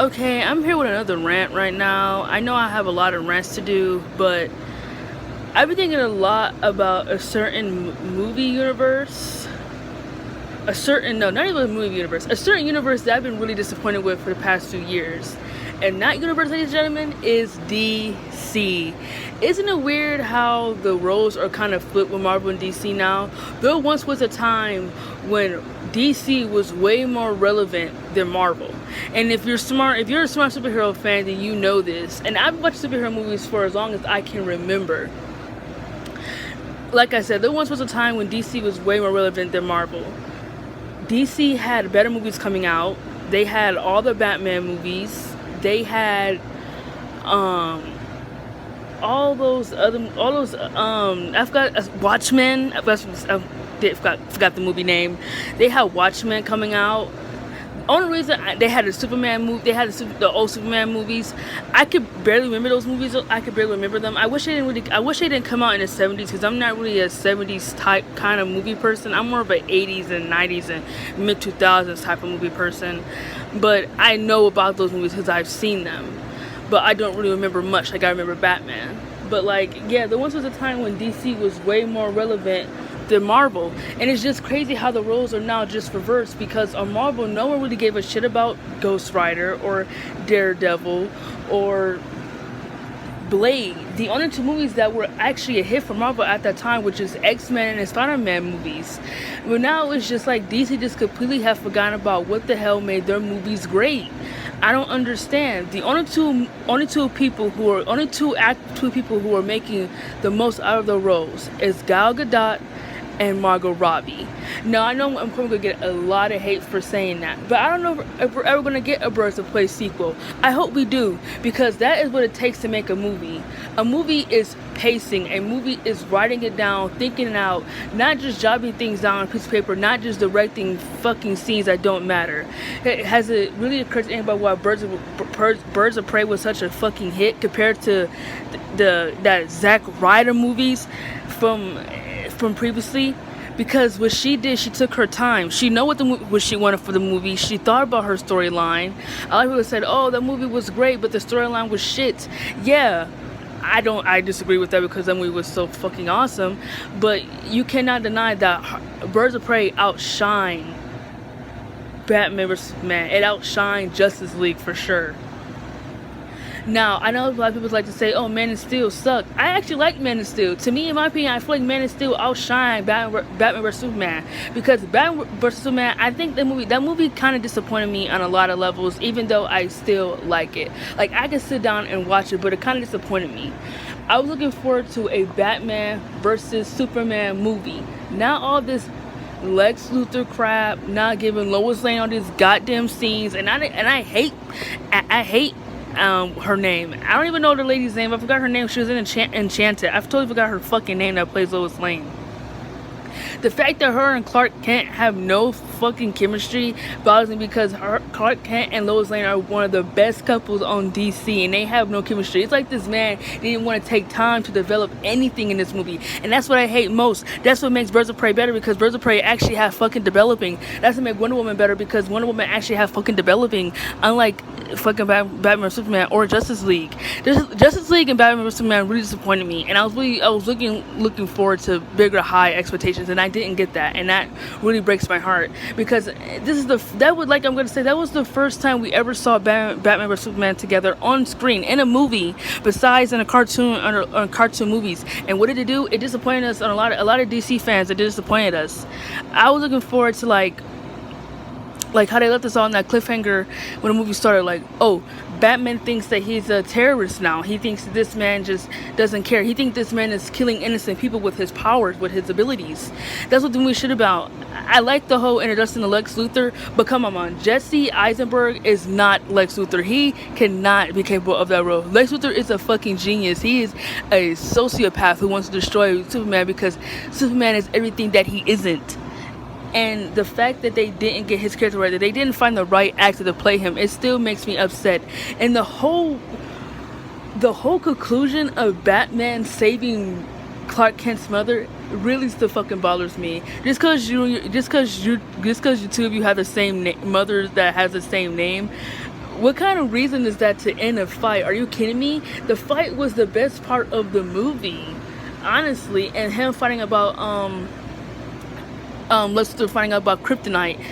Okay, I'm here with another rant right now. I know I have a lot of rants to do, but I've been thinking a lot about a certain movie universe. No, not even a movie universe. A certain universe that I've been really disappointed with for the past few years. And that universe, ladies and gentlemen, is DC. Isn't it weird how the roles are kind of flipped with Marvel and DC now? There once was a time when DC was way more relevant than Marvel. And if you're a smart superhero fan, then you know this. And I've watched superhero movies for as long as I can remember. Like I said, there once was a time when DC was way more relevant than Marvel. DC had better movies coming out. They had all the Batman movies. They had I forgot Watchmen. I forgot the movie name. They had Watchmen coming out. Only reason they had a Superman movie, they had the old Superman movies. I could barely remember those movies. I could barely remember them. I wish they didn't come out in the 70s, because I'm not really a 70s type kind of movie person. I'm more of an 80s and 90s and mid 2000s type of movie person. But I know about those movies because I've seen them. But I don't really remember much. Like, I remember Batman. But like, yeah, there once was a time when DC was way more relevant than Marvel. And it's just crazy how the roles are now just reversed, because on Marvel, no one really gave a shit about Ghost Rider or Daredevil or Blade. The only two movies that were actually a hit for Marvel at that time, which is X-Men and Spider-Man movies. But now it's just like DC just completely have forgotten about what the hell made their movies great. I don't understand. The only two people who are making the most out of their roles is Gal Gadot and Margot Robbie. Now, I know I'm probably going to get a lot of hate for saying that, but I don't know if we're ever going to get a Birds of Prey sequel. I hope we do, because that is what it takes to make a movie. A movie is pacing. A movie is writing it down, thinking it out, not just jotting things down on a piece of paper, not just directing fucking scenes that don't matter. Has it really occurred to anybody why Birds of Prey was such a fucking hit compared to that Zack Ryder movies from previously? Because what she did, she took her time. She know what she wanted for the movie. She thought about her storyline. A lot of people said, "Oh, that movie was great, but the storyline was shit." Yeah, I disagree with that, because that movie was so fucking awesome. But you cannot deny that Birds of Prey outshined Batman vs Superman. It outshined Justice League for sure. Now, I know a lot of people like to say, "Oh, Man of Steel sucked." I actually like Man of Steel. To me, in my opinion, I feel like Man of Steel outshined Batman vs Superman, because Batman vs Superman, I think that movie kind of disappointed me on a lot of levels, even though I still like it. Like, I could sit down and watch it, but it kind of disappointed me. I was looking forward to a Batman versus Superman movie. Not all this Lex Luthor crap, not giving Lois Lane all these goddamn scenes, and I hate her name. I don't even know the lady's name. I forgot her name. She was in Enchanted. I totally forgot her fucking name that plays Lois Lane. The fact that her and Clark Kent have no fucking chemistry bothers me, because Clark Kent and Lois Lane are one of the best couples on DC, and they have no chemistry. It's like this man didn't want to take time to develop anything in this movie, and that's what I hate most. That's what makes Birds of Prey better, because Birds of Prey actually have fucking developing. That's what makes Wonder Woman better, because Wonder Woman actually have fucking developing, unlike fucking Batman vs Superman or Justice League. Justice League and Batman vs Superman really disappointed me, and I was looking forward to bigger high expectations, and I didn't get that, and that really breaks my heart, because that was the first time we ever saw Batman vs Superman together on screen in a movie, besides in a cartoon on cartoon movies. And what did it do? It disappointed us on a lot of DC fans. It disappointed us. I was looking forward to like how they left us on that cliffhanger when the movie started. Like, oh, Batman thinks that he's a terrorist now. He thinks this man just doesn't care. He thinks this man is killing innocent people with his powers, with his abilities. That's what the movie should about. I like the whole introduction to Lex Luthor, but come on, Jesse Eisenberg is not Lex Luthor. He cannot be capable of that role. Lex Luthor is a fucking genius. He is a sociopath who wants to destroy Superman, because Superman is everything that he isn't. And the fact that they didn't get his character right, that they didn't find the right actor to play him, it still makes me upset. And the whole conclusion of Batman saving Clark Kent's mother really still fucking bothers me. Just cause you two of you have the same mother that has the same name, What kind of reason is that to end a fight? Are you kidding me? The fight was the best part of the movie, honestly. And him fighting about Lester finding out about kryptonite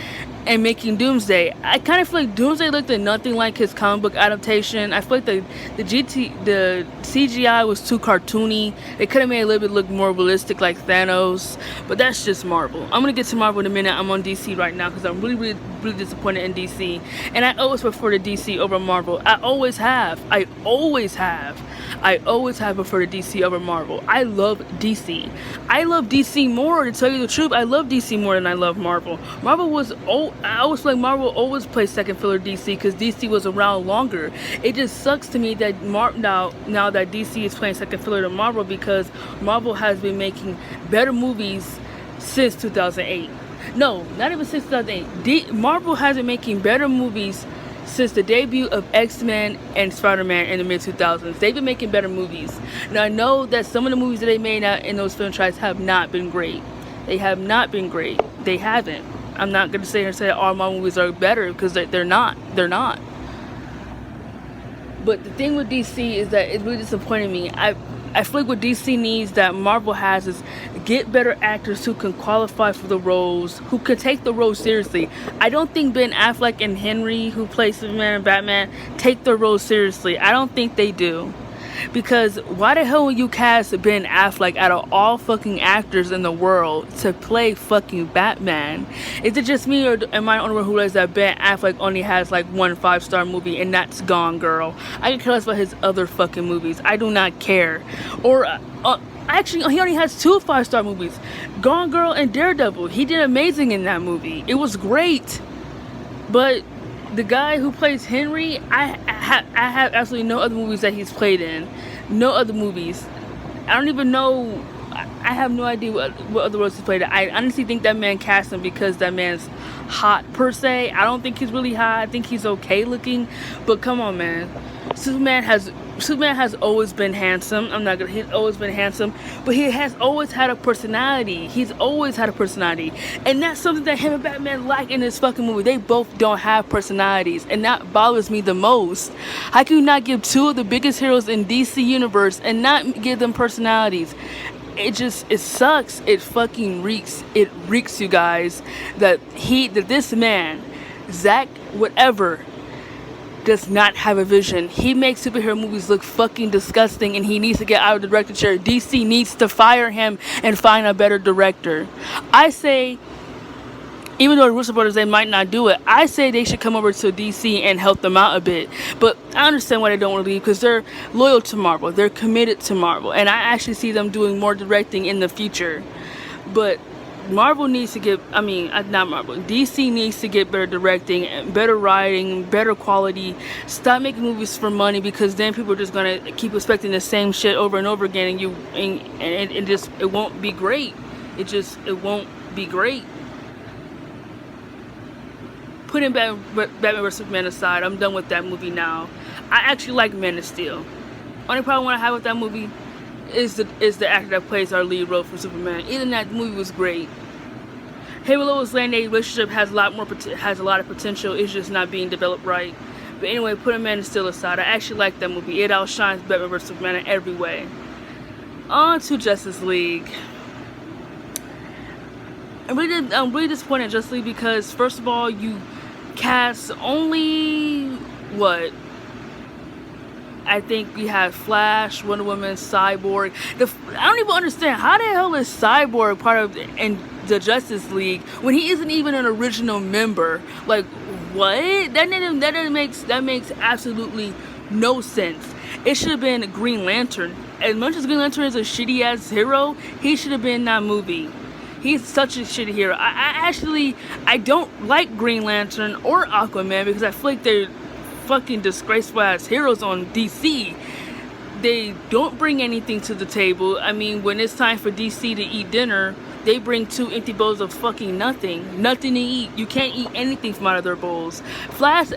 and making Doomsday. I kind of feel like Doomsday looked at nothing like his comic book adaptation. I feel like the CGI was too cartoony. They could have made it a little bit look more realistic like Thanos, but that's just Marvel. I'm gonna get to Marvel in a minute. I'm on DC right now because I'm really disappointed in DC, and I always prefer the DC over Marvel. I always have preferred the DC over Marvel. I love DC. I love DC more, to tell you the truth. I love DC more than I love Marvel. I always feel like Marvel always plays second fiddle to DC because DC was around longer. It just sucks to me that now that DC is playing second fiddle to Marvel, because Marvel has been making better movies since 2008. No, not even since 2008. Marvel has been making better movies since the debut of X-Men and Spider-Man in the mid-2000s. They've been making better movies. Now, I know that some of the movies that they made out in those franchises have not been great. They have not been great. They haven't. I'm not going to sit here and say all my movies are better, because they're not. They're not. But the thing with DC is that it really disappointed me. I feel like what DC needs that Marvel has is get better actors who can qualify for the roles, who can take the roles seriously. I don't think Ben Affleck and Henry, who play Superman and Batman, take the roles seriously. I don't think they do. Because why the hell would you cast Ben Affleck out of all fucking actors in the world to play fucking Batman? Is it just me, or am I the only one who realizes that Ben Affleck only has like one 5-star movie, and that's Gone Girl? I can care less about his other fucking movies. I do not care. Or actually, he only has 2 5-star movies, Gone Girl and Daredevil. He did amazing in that movie. It was great. But the guy who plays Henry, I have absolutely no other movies that he's played in. No other movies. I don't even know. I have no idea what other roles he's played in. I honestly think that man cast him because that man's hot, per se. I don't think he's really hot. I think he's okay looking. But come on, man. Superman has always been handsome. He's always been handsome, but he has always had a personality. He's always had a personality, and that's something that him and Batman lack in this fucking movie. They both don't have personalities, and that bothers me the most. How can you not give 2 of the biggest heroes in DC universe and not give them personalities? It sucks. It fucking reeks. It reeks, you guys, that this man, Zack whatever, does not have a vision. He makes superhero movies look fucking disgusting, and he needs to get out of the director chair. DC needs to fire him and find a better director. I say, even though the Russo brothers, they might not do it, I say they should come over to DC and help them out a bit. But I understand why they don't want to leave, because they're loyal to Marvel. They're committed to Marvel, and I actually see them doing more directing in the future. But Marvel needs to get, not Marvel, DC needs to get better directing, better writing, better quality. Stop making movies for money, because then people are just going to keep expecting the same shit over and over again, and it won't be great. It won't be great. Putting Batman vs. Superman aside, I'm done with that movie now. I actually like Man of Steel. Only problem I have with that movie is the actor that plays our lead role for Superman. Even that movie was great. Him and Lois Lane, their relationship has a lot of potential. It's just not being developed right. But anyway, putting Man of Steel aside, I actually like that movie. It outshines Batman vs. Superman in every way. On to Justice League. I'm really disappointed in Justice League because, first of all, you cast only I think we have Flash, Wonder Woman, Cyborg. I don't even understand, how the hell is Cyborg part of the Justice League when he isn't even an original member? Like, what? That makes absolutely no sense. It should have been Green Lantern. As much as Green Lantern is a shitty ass hero, he should have been in that movie. He's such a shitty hero. I don't like Green Lantern or Aquaman because I feel like they're fucking disgraceful ass heroes on DC. They don't bring anything to the table. I mean, when it's time for DC to eat dinner, they bring 2 empty bowls of fucking nothing to eat. You can't eat anything from out of their bowls. Flash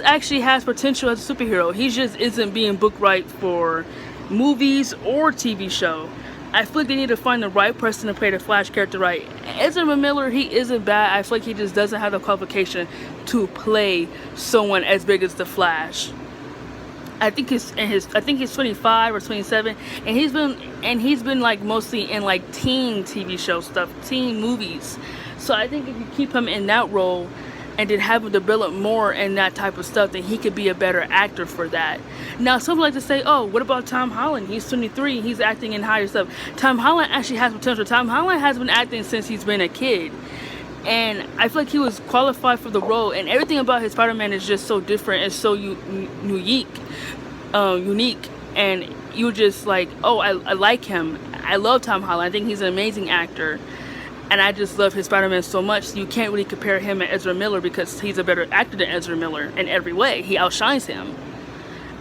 actually has potential as a superhero. He just isn't being booked right for movies or TV show. I feel like they need to find the right person to play the Flash character right. Ezra Miller, he isn't bad. I feel like he just doesn't have the qualification to play someone as big as the Flash. I think he's 25 or 27, and he's been like mostly in like teen TV show stuff, teen movies. So I think if you keep him in that role and then have him develop more in that type of stuff, then he could be a better actor for that. Now, some like to say, oh, what about Tom Holland? He's 23, he's acting in higher stuff. Tom Holland actually has potential. Tom Holland has been acting since he's been a kid. And I feel like he was qualified for the role, and everything about his Spider-Man is just so different and so unique, and you're just like, oh, I like him. I love Tom Holland. I think he's an amazing actor, and I just love his Spider-Man so much. You can't really compare him and Ezra Miller because he's a better actor than Ezra Miller in every way. He outshines him.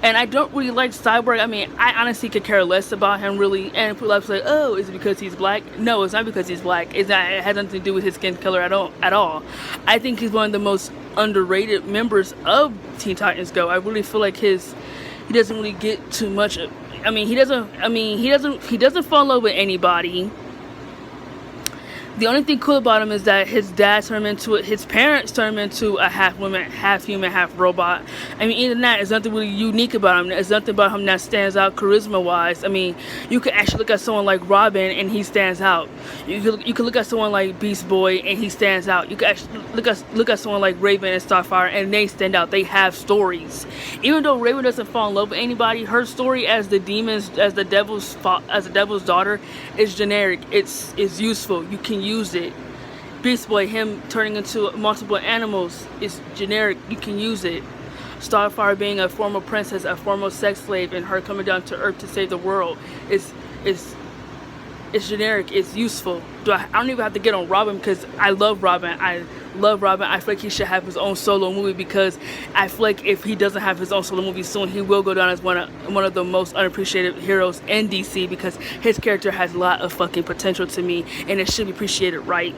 And I don't really like Cyborg. I mean, I honestly could care less about him, really. And people like say, oh, is it because he's black? No, it's not because he's black. It has nothing to do with his skin color at all. I think he's one of the most underrated members of Teen Titans Go. I really feel like he doesn't really get too much. He doesn't fall in love with anybody. The only thing cool about him is that his parents turned him into a half woman, half human, half robot. I mean, even that, there's nothing really unique about him. There's nothing about him that stands out charisma-wise. I mean, you can actually look at someone like Robin and he stands out. You can look at someone like Beast Boy and he stands out. You can actually look at someone like Raven and Starfire and they stand out. They have stories. Even though Raven doesn't fall in love with anybody, her story as the devil's daughter is generic. It's useful. You can use it. Beast Boy, him turning into multiple animals, is generic. You can use it. Starfire being a former princess, a former sex slave, and her coming down to Earth to save the world is generic. It's useful. I don't even have to get on Robin because I love Robin. I feel like he should have his own solo movie because I feel like if he doesn't have his own solo movie soon, he will go down as one of the most unappreciated heroes in DC because his character has a lot of fucking potential to me and it should be appreciated right.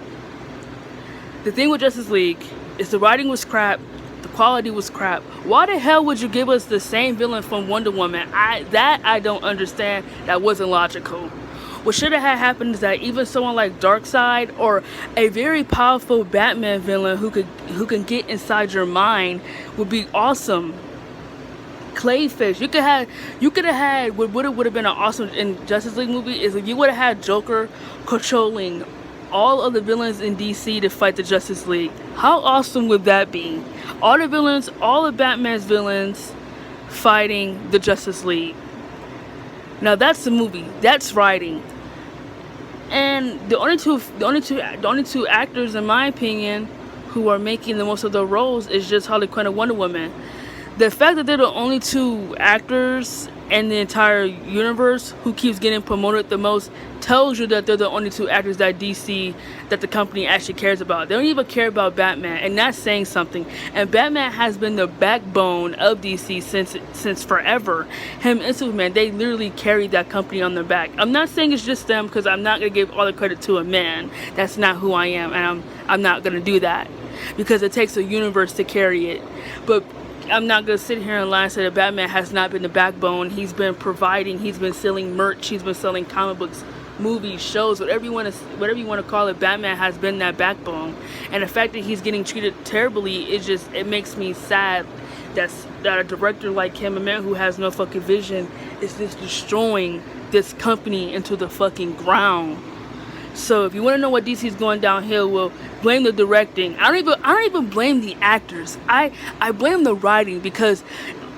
The thing with Justice League is the writing was crap, the quality was crap. Why the hell would you give us the same villain from Wonder Woman? I don't understand. That wasn't logical. What should have happened is that even someone like Darkseid or a very powerful Batman villain who can get inside your mind would be awesome. Clayface. You could have had what would have been an awesome in Justice League movie is if you would have had Joker controlling all of the villains in DC to fight the Justice League. How awesome would that be? All of Batman's villains fighting the Justice League. Now that's the movie. That's writing. And the only two actors, in my opinion, who are making the most of their roles is just Harley Quinn and Wonder Woman. The fact that they're the only two actors in the entire universe who keeps getting promoted the most tells you that they're the only two actors that the company actually cares about. They don't even care about Batman, and that's saying something. And Batman has been the backbone of DC since forever. Him and Superman, they literally carried that company on their back. I'm not saying it's just them because I'm not going to give all the credit to a man. That's not who I am, and I'm not going to do that because it takes a universe to carry it. But I'm not going to sit here and lie and say that Batman has not been the backbone. He's been providing, he's been selling merch, he's been selling comic books, movies, shows, whatever you want to call it. Batman has been that backbone. And the fact that he's getting treated terribly, it makes me sad that a director like him, a man who has no fucking vision, is just destroying this company into the fucking ground. So if you want to know what DC is going downhill, well, blame the directing. I don't even blame the actors. I blame the writing because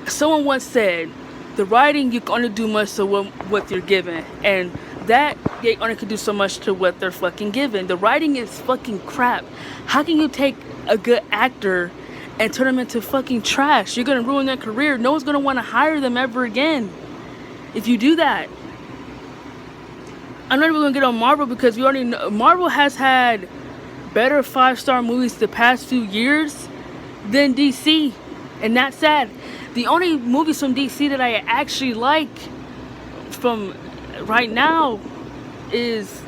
someone once said, the writing, you can only do much to what you're given, and that they only can do so much to what they're fucking given. The writing is fucking crap. How can you take a good actor and turn them into fucking trash? You're gonna ruin their career. No one's gonna want to hire them ever again if you do that. I'm not even gonna get on Marvel because we already know Marvel has had better 5-star movies the past few years than DC, and that's sad. The only movies from DC that I actually like from right now is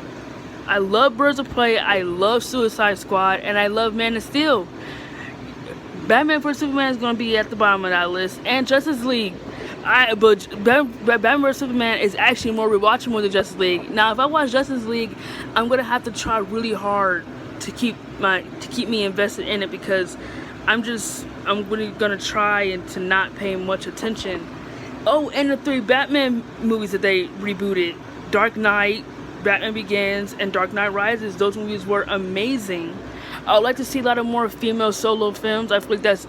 I love Birds of Prey, I love Suicide Squad, and I love Man of Steel. Batman vs Superman is going to be at the bottom of that list, and Justice League. Batman vs Superman is actually more rewatchable than Justice League. Now, if I watch Justice League, I'm gonna have to try really hard to keep me invested in it, because I'm really gonna try and to not pay much attention. Oh, and the 3 Batman movies that they rebooted, Dark Knight, Batman Begins, and Dark Knight Rises, those movies were amazing. I would like to see a lot of more female solo films. I feel like that's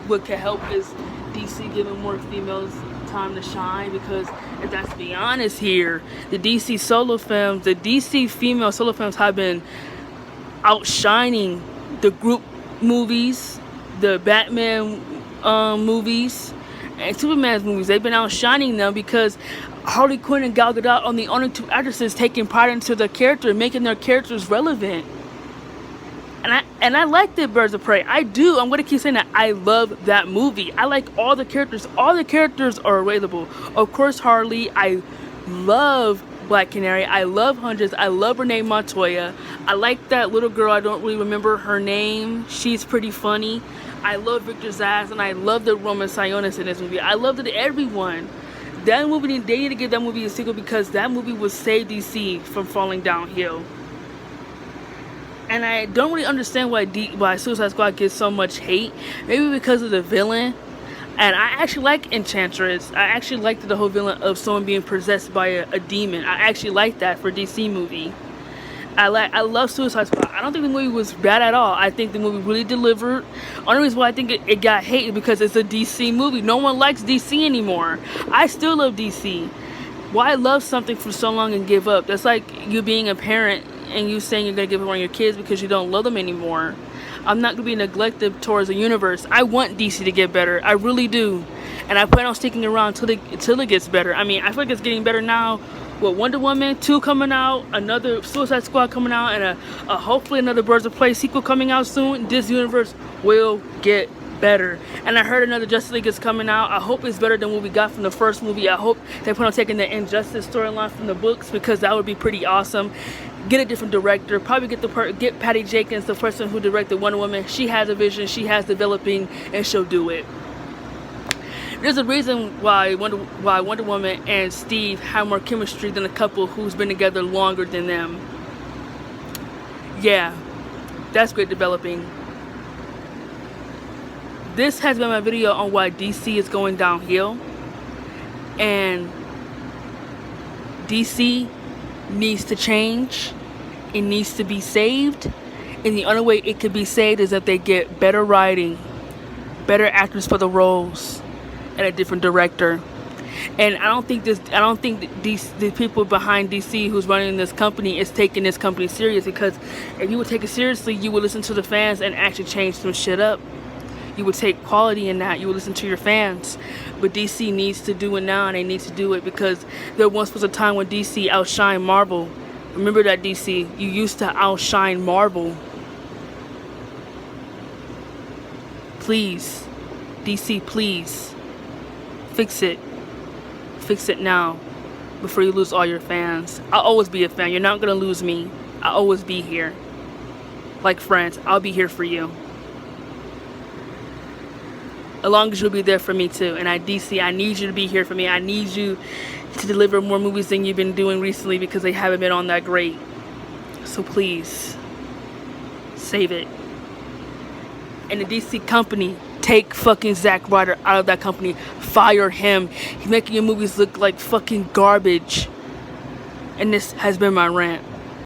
what can help is DC giving more females time to shine, because if that's to be honest here, the DC female solo films have been outshining the group movies, the Batman movies, and Superman's movies. They've been outshining them because Harley Quinn and Gal Gadot are the only 2 actresses taking pride into their character and making their characters relevant. And I like the Birds of Prey. I do. I'm gonna keep saying that. I love that movie. I like all the characters. All the characters are relatable. Of course, Harley. I love Black Canary. I love Huntress. I love Renee Montoya. I like that little girl. I don't really remember her name. She's pretty funny. I love Victor Zsasz, and I love the Roman Sionis in this movie. I loved it. Everyone. That movie, they need to give that movie a sequel, because that movie would save DC from falling downhill. And I don't really understand why Suicide Squad gets so much hate. Maybe because of the villain. And I actually like Enchantress. I actually liked the whole villain of someone being possessed by a demon. I actually like that for DC movie. I love Suicide Squad. I don't think the movie was bad at all. I think the movie really delivered. Only reason why I think it got hated because it's a DC movie. No one likes DC anymore. I still love DC. Why love something for so long and give up? That's like you being a parent and you saying you're going to give up on your kids because you don't love them anymore. I'm not going to be neglected towards the universe. I want DC to get better. I really do. And I plan on sticking around till it gets better. I mean, I feel like it's getting better now. With Wonder Woman 2 coming out, another Suicide Squad coming out, and a hopefully another Birds of Prey sequel coming out soon, this universe will get better. And I heard another Justice League is coming out. I hope it's better than what we got from the first movie. I hope they plan on taking the Injustice storyline from the books, because that would be pretty awesome. Get a different director. Probably get Patty Jenkins, the person who directed Wonder Woman. She has a vision. She has developing, and she'll do it. There's a reason why Wonder Woman and Steve have more chemistry than a couple who's been together longer than them. Yeah, that's great developing. This has been my video on why DC is going downhill. And DC needs to change. It needs to be saved. And the only way it could be saved is if they get better writing, better actors for the roles, and a different director. And I don't think the people behind DC who's running this company is taking this company serious, because if you would take it seriously, you would listen to the fans and actually change some shit up. You would take quality in that. You would listen to your fans. But DC needs to do it now, and they need to do it because there once was a time when DC outshined Marvel. Remember that, DC. You used to outshine Marvel. Please. DC, please. Fix it. Fix it now before you lose all your fans. I'll always be a fan. You're not going to lose me. I'll always be here. Like friends, I'll be here for you. As long as you'll be there for me too. And DC, I need you to be here for me. I need you to deliver more movies than you've been doing recently, because they haven't been on that great. So please, save it. And the DC company, take fucking Zack Ryder out of that company. Fire him. He's making your movies look like fucking garbage. And this has been my rant.